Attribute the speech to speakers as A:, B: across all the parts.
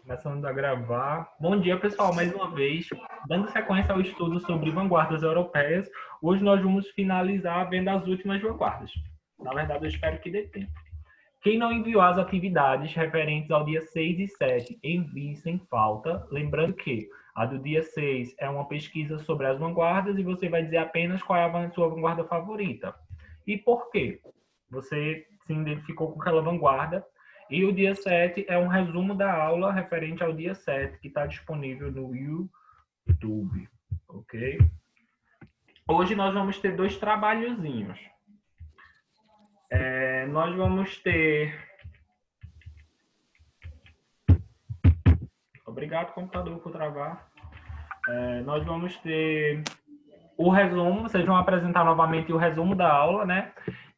A: Começando a gravar. Bom dia, pessoal, mais uma vez. Dando sequência ao estudo sobre vanguardas europeias, hoje nós vamos finalizar vendo as últimas vanguardas. Na verdade, eu espero que dê tempo. Quem não enviou as atividades referentes ao dia 6 e 7, envie sem falta. Lembrando que a do dia 6 é uma pesquisa sobre as vanguardas e você vai dizer apenas qual é a sua vanguarda favorita. E por quê? Você se identificou com aquela vanguarda. E o dia 7 é um resumo da aula referente ao dia 7, que está disponível no YouTube. Ok? Hoje nós vamos ter dois trabalhozinhos. Nós vamos ter... Obrigado, computador, por travar. Nós vamos ter o resumo, vocês vão apresentar novamente o resumo da aula, né?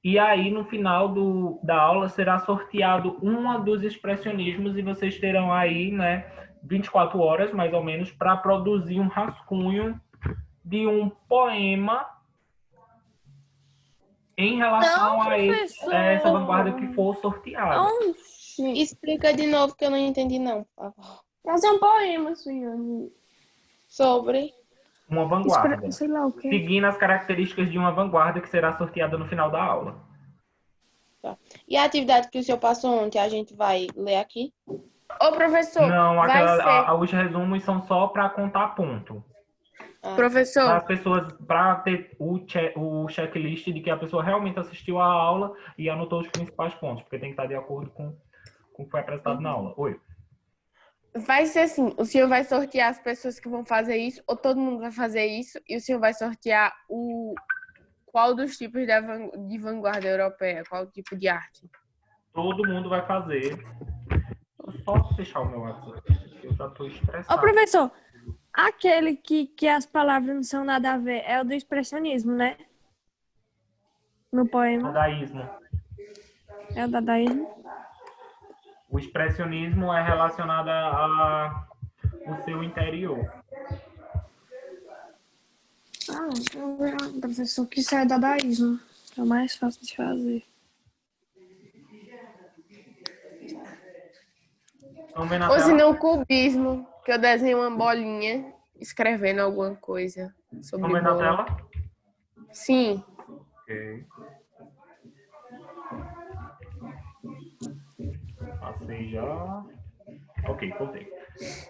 A: E aí, no final da aula, será sorteado um dos expressionismos e vocês terão aí, né, 24 horas, mais ou menos, para produzir um rascunho de um poema em
B: Não,
A: relação a essa vanguarda que
B: professor.
A: for sorteada.
B: Oxi.
C: Explica de novo que eu não entendi, não, por favor.
B: Fazer um poema, senhor.
C: Sobre.
A: Uma vanguarda.
B: Sei lá o quê.
A: Seguindo as características de uma vanguarda que será sorteada no final da aula.
C: Tá. E a atividade que o senhor passou ontem, a gente vai ler aqui?
B: Ô, professor,
A: Não,
B: vai ser.
A: os resumos são só para contar ponto. Para
B: Professor,
A: as pessoas, para ter o checklist de que a pessoa realmente assistiu à aula e anotou os principais pontos, porque tem que estar de acordo com o que foi apresentado na aula. Oi.
B: vai ser assim, o senhor vai sortear as pessoas que vão fazer isso, ou todo mundo vai fazer isso, e o senhor vai sortear qual dos tipos de vanguarda europeia, qual tipo de arte?
A: Todo mundo vai fazer. Só fechar o meu WhatsApp, eu já estou estressado.
D: Ô, professor, aquele que as palavras não são nada a ver é o do expressionismo, né? No poema.
A: Dadaísmo.
D: É o dadaísmo.
A: O expressionismo é relacionado ao seu interior.
D: Professor, que isso é dadaísmo. É o mais fácil de fazer.
A: Vamos ver na
B: Ou
A: tela?
B: se não, o cubismo, que eu desenho uma bolinha escrevendo alguma coisa sobre
A: Vamos ver na
B: bola.
A: tela?
B: Sim.
A: Ok. Passei já. Ok, voltei.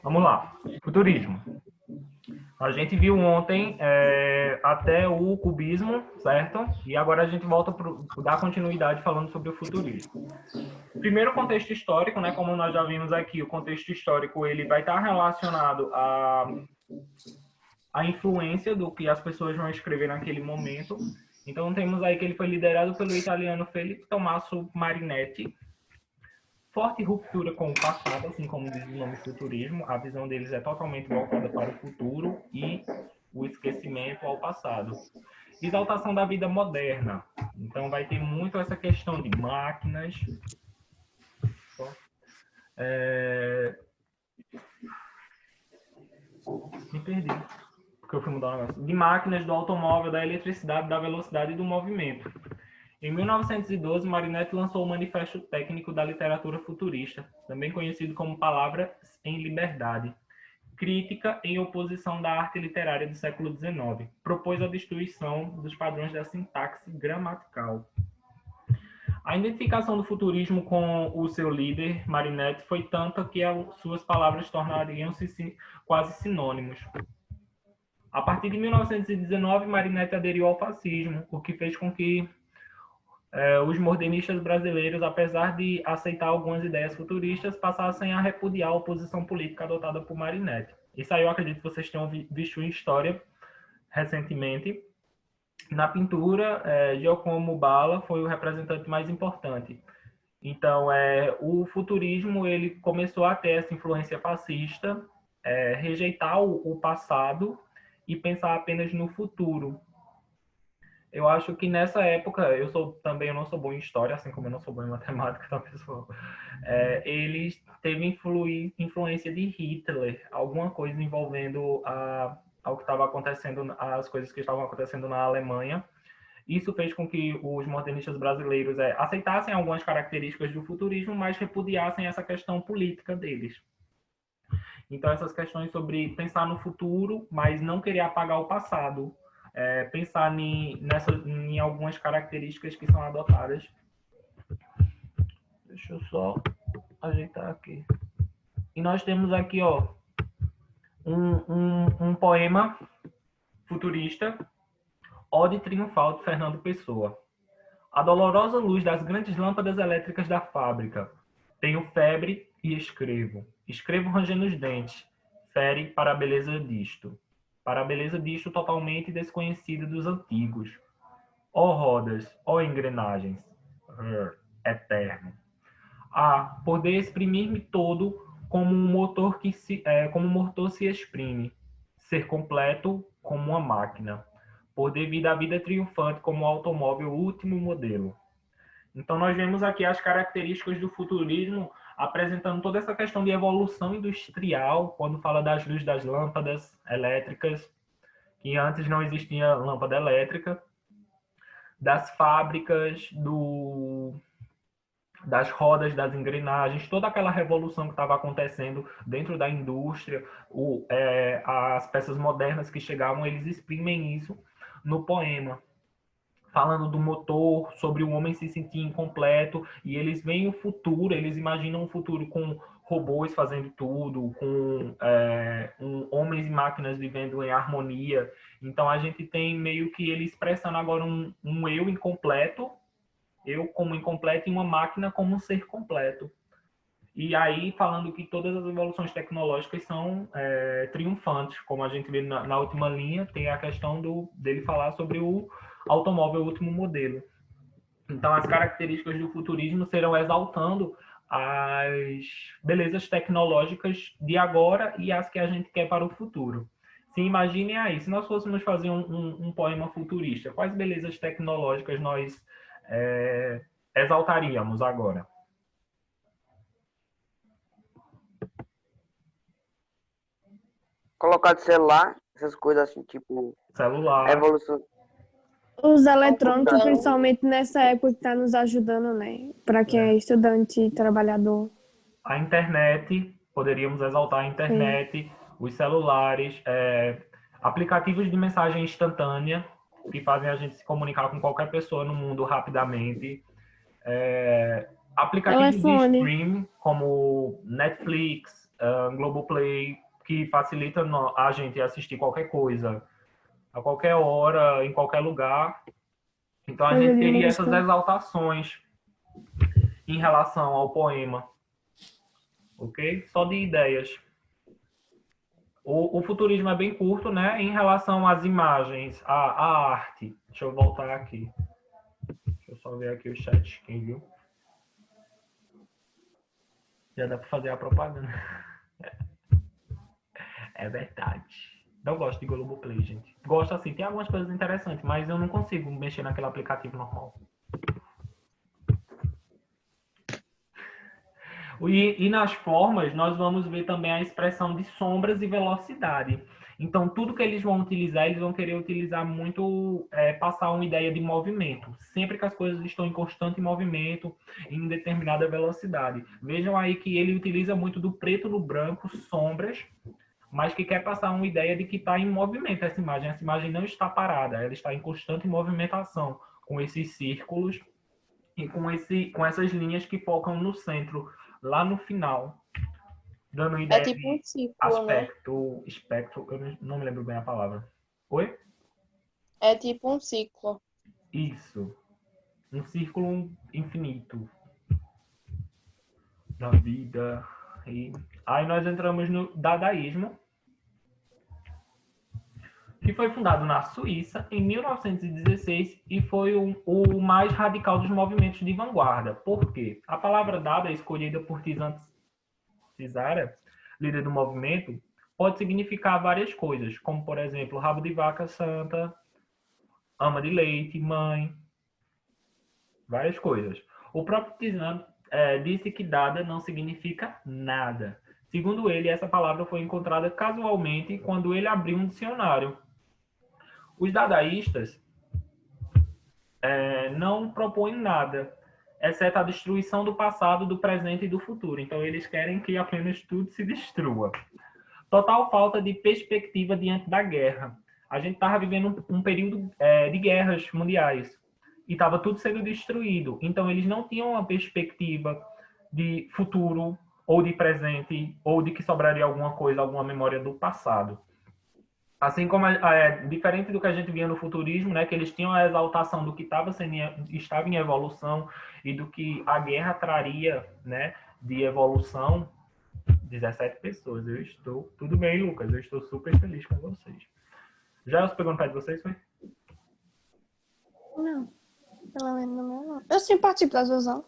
A: Vamos lá. Futurismo. A gente viu ontem até o cubismo, certo? E agora a gente volta para dar continuidade falando sobre o futurismo. Primeiro, contexto histórico, né? Como nós já vimos aqui, o contexto histórico ele vai estar relacionado à influência do que as pessoas vão escrever naquele momento. Então, temos aí que ele foi liderado pelo italiano Felipe Tommaso Marinetti. Forte ruptura com o passado, assim como diz o nome futurismo, a visão deles é totalmente voltada para o futuro e o esquecimento ao passado. Exaltação da vida moderna. Então vai ter muito essa questão de máquinas. Me perdi. Porque eu fui mudar o negócio. De máquinas, do automóvel, da eletricidade, da velocidade e do movimento. Em 1912, Marinetti lançou o Manifesto Técnico da Literatura Futurista, também conhecido como Palavras em Liberdade, crítica em oposição da arte literária do século XIX. Propôs a destruição dos padrões da sintaxe gramatical. A identificação do futurismo com o seu líder, Marinetti, foi tanta que suas palavras tornariam-se quase sinônimos. A partir de 1919, Marinetti aderiu ao fascismo, o que fez com que os modernistas brasileiros, apesar de aceitar algumas ideias futuristas, passassem a repudiar a oposição política adotada por Marinetti. Isso aí eu acredito que vocês tenham visto em história recentemente. Na pintura, Giacomo Balla foi o representante mais importante. Então, o futurismo ele começou a ter essa influência fascista, rejeitar o passado e pensar apenas no futuro. Eu acho que nessa época, eu não sou bom em história, assim como eu não sou bom em matemática, tá, pessoal? Ele teve influência de Hitler, alguma coisa envolvendo ao que estava acontecendo, as coisas que estavam acontecendo na Alemanha. Isso fez com que os modernistas brasileiros aceitassem algumas características do futurismo, mas repudiassem essa questão política deles. Então, essas questões sobre pensar no futuro, mas não querer apagar o passado. Pensar em algumas características que são adotadas. Deixa eu só ajeitar aqui. E nós temos aqui, ó, um poema futurista, Ode Triunfal, de Fernando Pessoa. A dolorosa luz das grandes lâmpadas elétricas da fábrica. Tenho febre e escrevo. Escrevo rangendo os dentes. Fere para a beleza disto. Para a beleza disto totalmente desconhecida dos antigos. Ó rodas, ó engrenagens. Eterno. Poder exprimir-me todo como um motor como um motor se exprime. Ser completo como uma máquina. Poder vir da vida triunfante como um automóvel último modelo. Então, nós vemos aqui as características do futurismo apresentando toda essa questão de evolução industrial, quando fala das luzes das lâmpadas elétricas, que antes não existia lâmpada elétrica, das fábricas, das rodas, das engrenagens, toda aquela revolução que estava acontecendo dentro da indústria, as peças modernas que chegavam, eles exprimem isso no poema, falando do motor, sobre o homem se sentir incompleto, e eles veem o futuro, eles imaginam um futuro com robôs fazendo tudo, com homens e máquinas vivendo em harmonia. Então a gente tem meio que ele expressando agora um eu incompleto, eu como incompleto, e uma máquina como um ser completo. E aí falando que todas as evoluções tecnológicas são triunfantes, como a gente vê na última linha, tem a questão dele falar sobre o automóvel último modelo. Então as características do futurismo serão exaltando as belezas tecnológicas de agora e as que a gente quer para o futuro. Se imaginem aí, se nós fôssemos fazer um poema futurista, quais belezas tecnológicas nós exaltaríamos agora?
E: Colocar de celular, essas coisas assim, tipo,
A: Celular,
E: evolução.
D: Os eletrônicos,
E: Computador.
D: principalmente nessa época que está nos ajudando, né? Para quem é estudante e trabalhador.
A: a internet, poderíamos exaltar a internet, os celulares, aplicativos de mensagem instantânea, que fazem a gente se comunicar com qualquer pessoa no mundo rapidamente, aplicativos
D: Telefone.
A: de streaming, como Netflix, Globoplay, que facilitam a gente assistir qualquer coisa, a qualquer hora, em qualquer lugar. Então a
D: Coisa
A: gente
D: de
A: teria
D: música.
A: essas exaltações em relação ao poema. Ok? Só de ideias. O futurismo é bem curto, né? Em relação às imagens, à arte. Deixa eu voltar aqui. Deixa eu só ver aqui o chat, quem viu. Já dá para fazer a propaganda. É verdade. Não gosto de Globoplay, gente. Gosto assim, tem algumas coisas interessantes, mas eu não consigo mexer naquele aplicativo normal. E nas formas, nós vamos ver também a expressão de sombras e velocidade. Então, tudo que eles vão utilizar, eles vão querer utilizar muito, passar uma ideia de movimento. Sempre que as coisas estão em constante movimento, em determinada velocidade. Vejam aí que ele utiliza muito do preto no branco, sombras, mas que quer passar uma ideia de que está em movimento essa imagem. Essa imagem não está parada, ela está em constante movimentação, com esses círculos e com essas linhas que focam no centro, lá no final, dando
C: É
A: ideia
C: tipo um
A: de
C: ciclo, né?
A: espectro, eu não me lembro bem a palavra. Oi?
C: É tipo um ciclo.
A: Isso. Um círculo infinito da vida. E aí nós entramos no dadaísmo, que foi fundado na Suíça em 1916 e foi o mais radical dos movimentos de vanguarda. Por quê? A palavra dada, escolhida por Cisara, líder do movimento, pode significar várias coisas, como, por exemplo, rabo de vaca santa, ama de leite, mãe, várias coisas. O próprio Tizan disse que dada não significa nada. Segundo ele, essa palavra foi encontrada casualmente quando ele abriu um dicionário. Os dadaístas não propõem nada, exceto a destruição do passado, do presente e do futuro. Então, eles querem que apenas tudo se destrua. Total falta de perspectiva diante da guerra. A gente estava vivendo um período de guerras mundiais e estava tudo sendo destruído. Então, eles não tinham uma perspectiva de futuro ou de presente ou de que sobraria alguma coisa, alguma memória do passado. Assim como diferente do que a gente via no futurismo, né, que eles tinham a exaltação do que estava em evolução e do que a guerra traria, né, de evolução. 17 pessoas. Eu estou... Tudo bem, Lucas. Eu estou super feliz com vocês. Já eu perguntar de vocês, foi?
D: Não. Pelo menos não. Eu sim participo das duas aulas.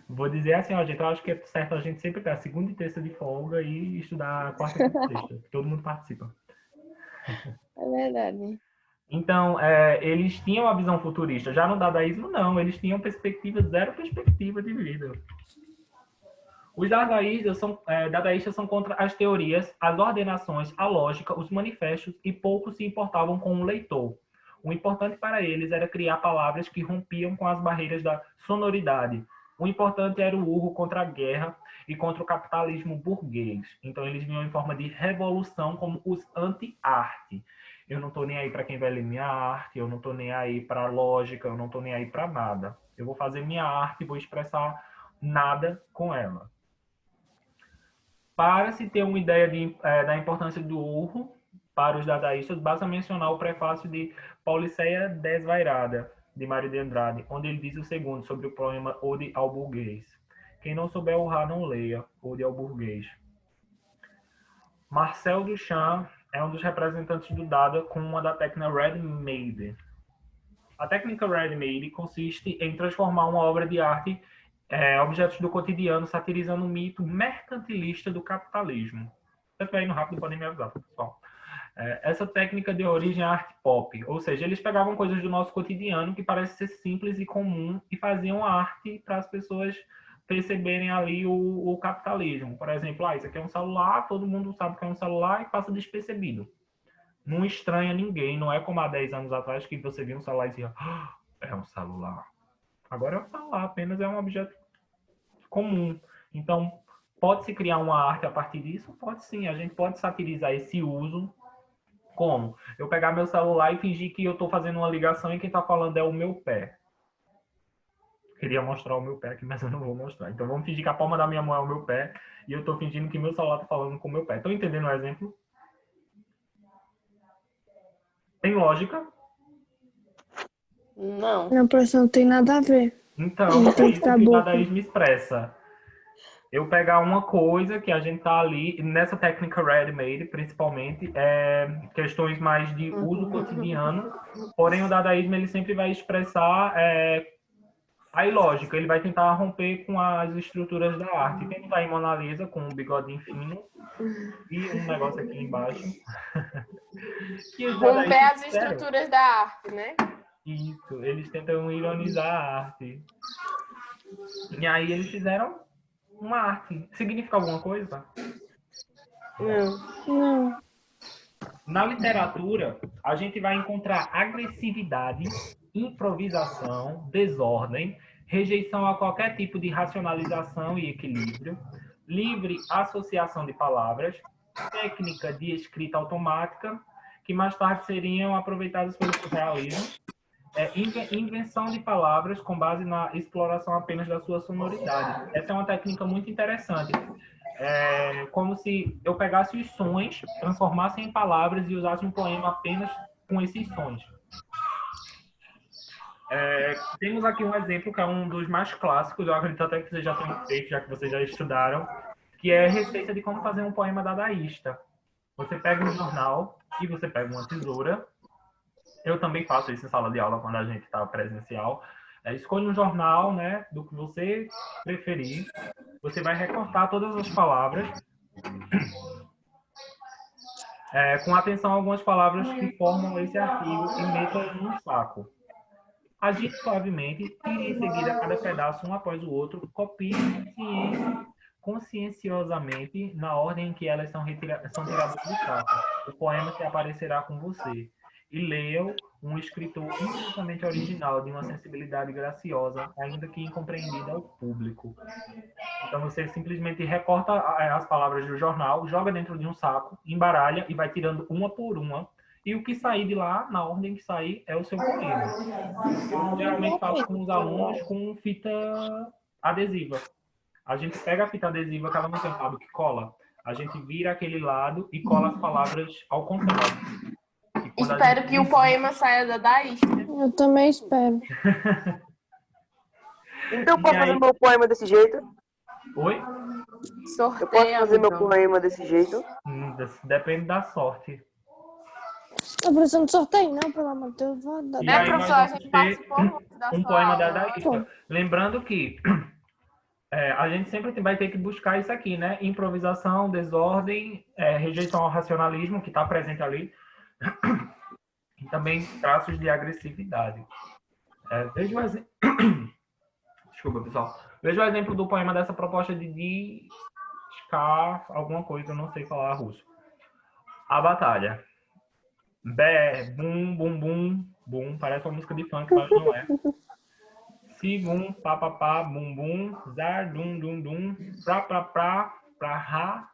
A: Vou dizer assim, ó, gente, eu acho que é certo a gente sempre ter a segunda e terça de folga e estudar a quarta e sexta. Todo mundo participa.
C: É verdade.
A: Então, eles tinham a visão futurista. Já no dadaísmo, não. Eles tinham zero perspectiva de vida. Os dadaístas são contra as teorias, as ordenações, a lógica, os manifestos e pouco se importavam com o leitor. O importante para eles era criar palavras que rompiam com as barreiras da sonoridade. O importante era o urro contra a guerra e contra o capitalismo burguês. Então, eles vinham em forma de revolução como os anti-arte. Eu não estou nem aí para quem vai ler minha arte, eu não estou nem aí para a lógica, eu não estou nem aí para nada. Eu vou fazer minha arte e vou expressar nada com ela. Para se ter uma ideia da importância do urro para os dadaístas, basta mencionar o prefácio de Pauliceia Desvairada, de Mário de Andrade, onde ele diz o segundo sobre o poema Ode ao Burguês. Quem não souber urrar, não leia. Ode ao Burguês. Marcel Duchamp é um dos representantes do Dada com uma da técnica ready-made. A técnica ready-made consiste em transformar uma obra de arte objetos do cotidiano, satirizando o mito mercantilista do capitalismo. Se estiver indo rápido, podem me avisar, pessoal. Essa técnica deu origem à arte pop, ou seja, eles pegavam coisas do nosso cotidiano que parece ser simples e comum e faziam arte para as pessoas perceberem ali o capitalismo. Por exemplo, isso aqui é um celular, todo mundo sabe que é um celular e passa despercebido. Não estranha ninguém, não é como há 10 anos atrás que você via um celular e dizia, é um celular. Agora é um celular, apenas é um objeto comum. Então, pode-se criar uma arte a partir disso? Pode sim, a gente pode satirizar esse uso. Como? Eu pegar meu celular e fingir que eu estou fazendo uma ligação e quem está falando é o meu pé. Queria mostrar o meu pé aqui, mas eu não vou mostrar. Então, vamos fingir que a palma da minha mão é o meu pé e eu estou fingindo que meu celular está falando com o meu pé. Estão entendendo o exemplo? Tem lógica?
C: Não.
D: Não, professor, não tem nada a ver.
A: Então,
D: Tem
A: é
D: que
A: isso
D: ficar
A: que o
D: boca.
A: dadaísmo expressa. Eu pegar uma coisa que a gente tá ali, nessa técnica ready-made, principalmente, questões mais de uso cotidiano, porém o dadaísmo ele sempre vai expressar a ilógica, ele vai tentar romper com as estruturas da arte. Tem tá em Mona Lisa com um bigodinho fino e um negócio aqui embaixo. Que os
B: Romper as
A: dadaístas fizeram.
B: estruturas da arte, né?
A: Isso, eles tentam ironizar a arte. E aí eles fizeram uma arte. Significa alguma coisa?
D: Não.
A: Na literatura, a gente vai encontrar agressividade, improvisação, desordem, rejeição a qualquer tipo de racionalização e equilíbrio, livre associação de palavras, técnica de escrita automática, que mais tarde seriam aproveitadas pelo surrealismo, invenção de palavras com base na exploração apenas da sua sonoridade. Essa é uma técnica muito interessante. É como se eu pegasse os sons, transformasse em palavras e usasse um poema apenas com esses sons. Temos aqui um exemplo que é um dos mais clássicos, eu acredito até que vocês já tenham feito, já que vocês já estudaram, que é a receita de como fazer um poema dadaísta. Você pega um jornal e você pega uma tesoura. Eu também faço isso em sala de aula quando a gente está presencial. Escolha um jornal, né, do que você preferir. Você vai recortar todas as palavras. Com atenção a algumas palavras que formam esse artigo e meta num saco. Agite suavemente, tire em seguida cada pedaço um após o outro, copie conscienciosamente na ordem em que elas são tiradas do saco. O poema se aparecerá com você. E leia-o um escritor infinitamente original, de uma sensibilidade graciosa, ainda que incompreendida ao público. Então você simplesmente recorta as palavras do jornal, joga dentro de um saco, embaralha e vai tirando uma por uma. E o que sair de lá, na ordem que sair, é o seu poema. Eu geralmente faço com os alunos com fita adesiva. A gente pega a fita adesiva que ela não tem lado que cola. A gente vira aquele lado e cola as palavras ao contrário. E quando a
B: Espero
A: gente
B: que o poema saia da Daísta.
D: Eu também espero.
E: Então eu
A: E
E: posso fazer
A: aí-
E: meu poema desse jeito?
A: Oi?
E: Eu posso
B: Sorteia,
E: fazer meu
B: amigão.
E: poema desse jeito?
A: Depende da sorte.
D: A professora não sorteio, não, pelo amor de Deus. Vou dar.
A: E
B: É,
A: aí nós
B: professor, a
A: vamos
B: gente
A: ter
B: participou muito da
A: um
B: sua
A: poema da
B: aula.
A: Daísta. Lembrando que a gente sempre vai ter que buscar isso aqui, né? Improvisação, desordem, rejeição ao racionalismo, que está presente ali, e também traços de agressividade. Veja o exemplo. Desculpa, pessoal. Veja o exemplo do poema dessa proposta de Scar, alguma coisa, eu não sei falar russo. A batalha. Bé, bum, bum, bum, bum. Parece uma música de funk, mas não é. Sigum, pá, pá, pá, bum, bum, zar, dum, dum, dum, pra, ra,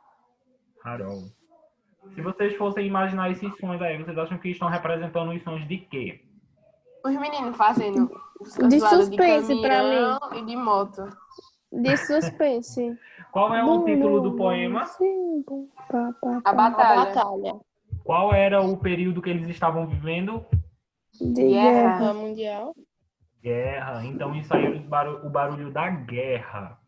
A: harol. Se vocês fossem imaginar esses sons aí, vocês acham que estão representando os sons de quê?
B: Os meninos fazendo
D: De
B: zoada
D: suspense pra
B: caminhão e de moto.
D: De suspense.
A: Qual é o título do poema?
D: Sim, bum, pá, pá,
B: A
D: pá.
C: A
B: batalha.
C: batalha.
A: Qual era o período que eles estavam vivendo?
D: De
B: Guerra.
C: Guerra Mundial.
A: Guerra. Então isso aí é o barulho da guerra.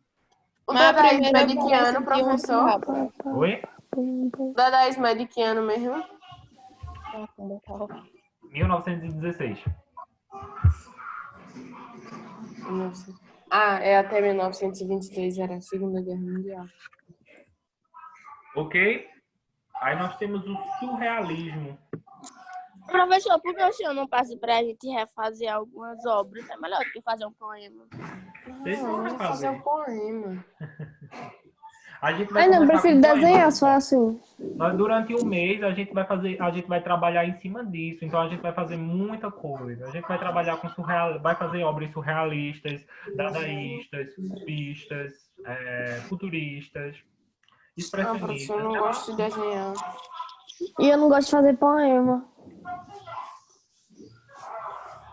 B: O
C: Mas a
B: dadaísmo
C: primeira
B: é de que ano,
C: parece que um
B: professor?
C: rabo.
D: Pá, pá,
A: Oi?
D: bum, bum.
B: O dadaísmo é de que ano mesmo?
C: Ah, como tá.
A: 1916.
B: Ah, é até 1923, era a Segunda Guerra Mundial.
A: Ok? Aí nós temos o surrealismo.
F: Professor, por que o senhor não passa pra gente refazer algumas obras? É melhor do que fazer um poema.
A: Vocês vão
B: Vamos fazer
A: refazer.
B: um poema.
A: A gente vai
D: Ai, não,
A: começar
D: prefiro
A: com poema.
D: desenhar, só assim.
A: Nós, durante um mês a gente vai trabalhar em cima disso. Então a gente vai fazer muita coisa. A gente vai trabalhar com vai fazer obras surrealistas, dadaístas, cubistas, futuristas,
B: Não, professor, eu não
A: expressionistas.
B: gosto de desenhar.
D: E eu não gosto de fazer poema.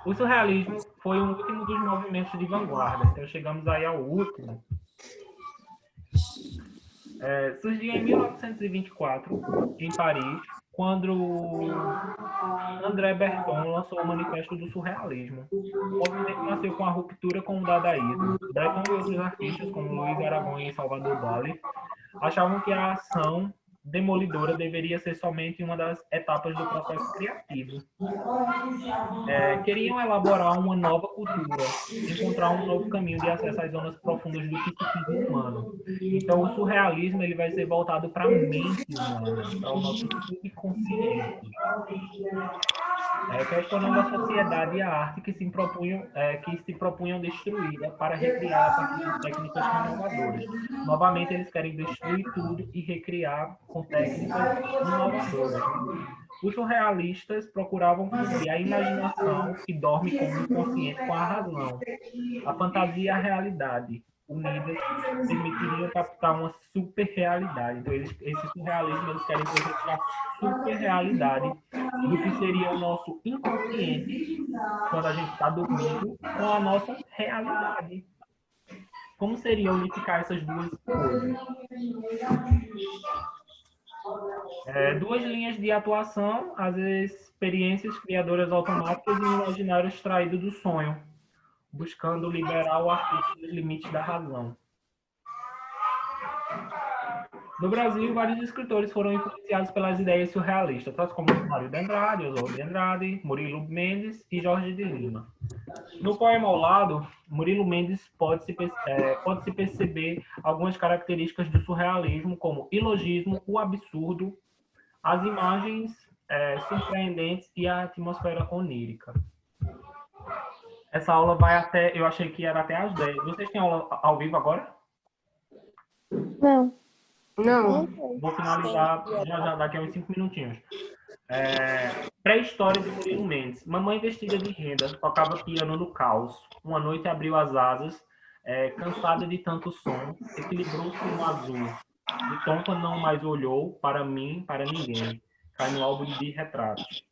A: O surrealismo foi o último dos movimentos de vanguarda. Então chegamos aí ao último. Surgiu em 1924, em Paris, quando André Breton lançou o Manifesto do Surrealismo. O movimento nasceu com a ruptura com o dadaísmo. Breton e outros artistas, como Luiz Aragão e Salvador Dalí, achavam que a ação demolidora deveria ser somente uma das etapas do processo criativo. Queriam elaborar uma nova cultura, encontrar um novo caminho de acesso às zonas profundas do psiquismo humano. Então, o surrealismo ele vai ser voltado para a mente humana, para o nosso subconsciente. Questionando a sociedade e a arte que se propunham destruir para recriar a partir de técnicas renovadoras. Novamente, eles querem destruir tudo e recriar com técnicas inovadoras. Os surrealistas procuravam fundir a imaginação, que dorme com o inconsciente, com a razão. A fantasia e a realidade unidas permitiriam captar uma super-realidade. Então, esse surrealismo, eles querem projetar a super-realidade do que seria o nosso inconsciente quando a gente está dormindo com a nossa realidade. Como seria unificar essas duas coisas? Duas linhas de atuação, as experiências criadoras automáticas e o imaginário extraído do sonho, buscando liberar o artista dos limites da razão. No Brasil, vários escritores foram influenciados pelas ideias surrealistas, tais como Mário de Andrade, Oswald de Andrade, Murilo Mendes e Jorge de Lima. No poema ao lado, Murilo Mendes pode-se perceber algumas características do surrealismo, como ilogismo, o absurdo, as imagens surpreendentes e a atmosfera onírica. Essa aula vai até, eu achei que era até às 10. Vocês têm aula ao vivo agora?
D: Não.
B: Não.
A: Vou finalizar já daqui a uns 5 minutinhos. Pré-história de Murilo Mendes. Mamãe vestida de renda, tocava piano no caos. Uma noite abriu as asas, cansada de tanto som, equilibrou-se no azul. De tonta não mais olhou para mim, para ninguém. Cai no álbum de retratos.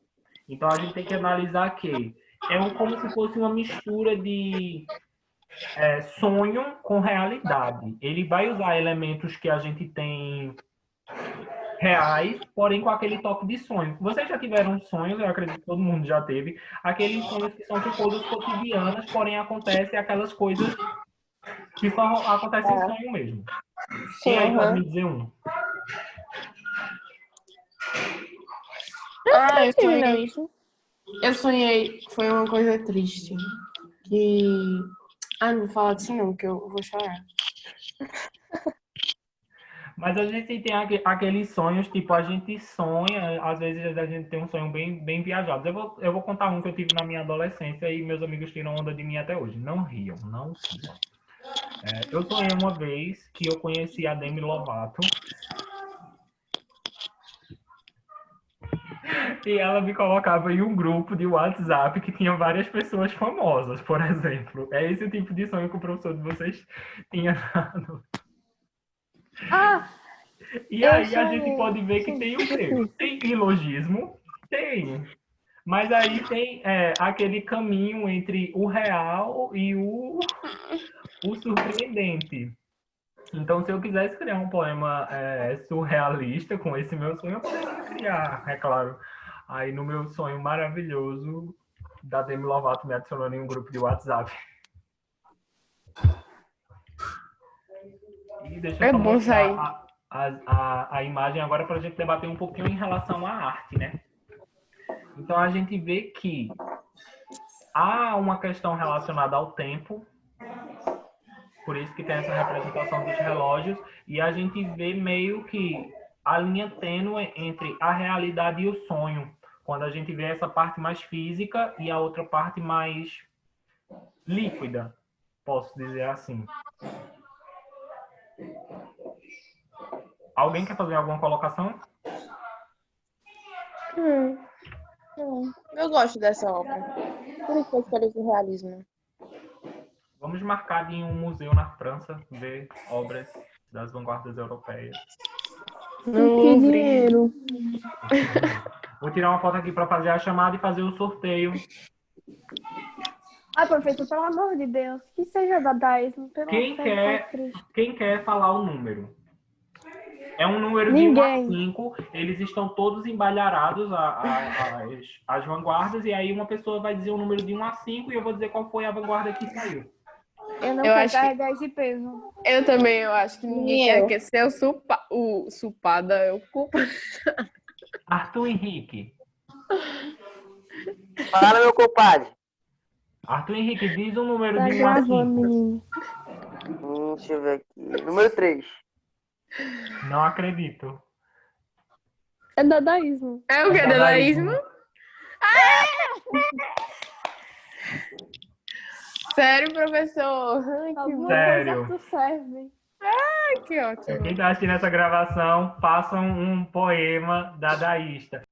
A: Então a gente tem que analisar que como se fosse uma mistura de sonho com realidade. Ele vai usar elementos que a gente tem reais, porém com aquele toque de sonho. Vocês já tiveram sonhos, eu acredito que todo mundo já teve, aqueles sonhos que são de coisas cotidianas, porém acontecem aquelas coisas que só acontecem em sonho mesmo. Quem aí pode me dizer um?
B: Ah, eu
F: Sim, não,
B: sonhei.
F: isso.
B: Eu sonhei, foi uma coisa triste. Que. Ah, não fala disso não, que eu vou chorar.
A: Mas a gente tem aqueles sonhos, tipo, a gente sonha, às vezes a gente tem um sonho bem, bem viajado. Eu vou contar um que eu tive na minha adolescência e meus amigos tiram onda de mim até hoje. Não riam, não riam. Eu sonhei uma vez que eu conheci a Demi Lovato. E ela me colocava em um grupo de WhatsApp que tinha várias pessoas famosas, por exemplo. É esse o tipo de sonho que o professor de vocês tinha dado.
D: Ah,
A: E
D: eu
A: aí a gente
D: sonhei.
A: pode ver que tem o quê? Tem ilogismo? Tem. Mas aí tem aquele caminho entre o real e o surpreendente. Então, se eu quisesse criar um poema surrealista com esse meu sonho, eu poderia criar, é claro. Aí, no meu sonho maravilhoso, da Demi Lovato me adicionando em um grupo de WhatsApp. E deixa eu
B: É
A: só
B: bom sair.
A: mostrar a imagem agora para a gente debater um pouquinho em relação à arte, né? Então, a gente vê que há uma questão relacionada ao tempo, por isso que tem essa representação dos relógios, e a gente vê meio que a linha tênue entre a realidade e o sonho, quando a gente vê essa parte mais física e a outra parte mais líquida, posso dizer assim. Alguém quer fazer alguma colocação?
C: Eu gosto dessa obra. Por isso que eu escolhi o realismo.
A: Vamos marcar em um museu na França, ver obras das vanguardas europeias.
B: No
D: Que
B: Louvre.
D: dinheiro.
A: Vou tirar uma foto aqui para fazer a chamada e fazer o sorteio.
D: Ai, professor, pelo amor de Deus, que seja dadaísmo, pelo
A: Quem
D: amor de
A: quer,
D: Cristo.
A: quem quer falar o número? É um número de 1 a
D: Ninguém.
A: 5. Eles estão todos embalharados, as vanguardas, e aí uma pessoa vai dizer o número de 1 a 5 e eu vou dizer qual foi a vanguarda que saiu.
D: Eu não
B: Eu
D: quero
B: acho que-
D: carregar esse peso.
B: Eu também, eu acho que ninguém
C: Eu.
B: quer ser o supada, é o culpa.
A: Arthur Henrique.
E: Fala, meu compadre.
A: Arthur Henrique, diz um número
D: Tá
A: de 1 a
D: gravando,
A: 5.
D: menino.
E: Deixa eu ver aqui. Número 3.
A: Não acredito.
D: É dadaísmo.
B: É o que? Dadaísmo? Sério, professor? Ai, que
D: Alguma
B: bom.
A: Sério.
D: coisa tu serve.
B: Que ótimo.
A: Quem está assistindo essa gravação, façam um poema dadaísta.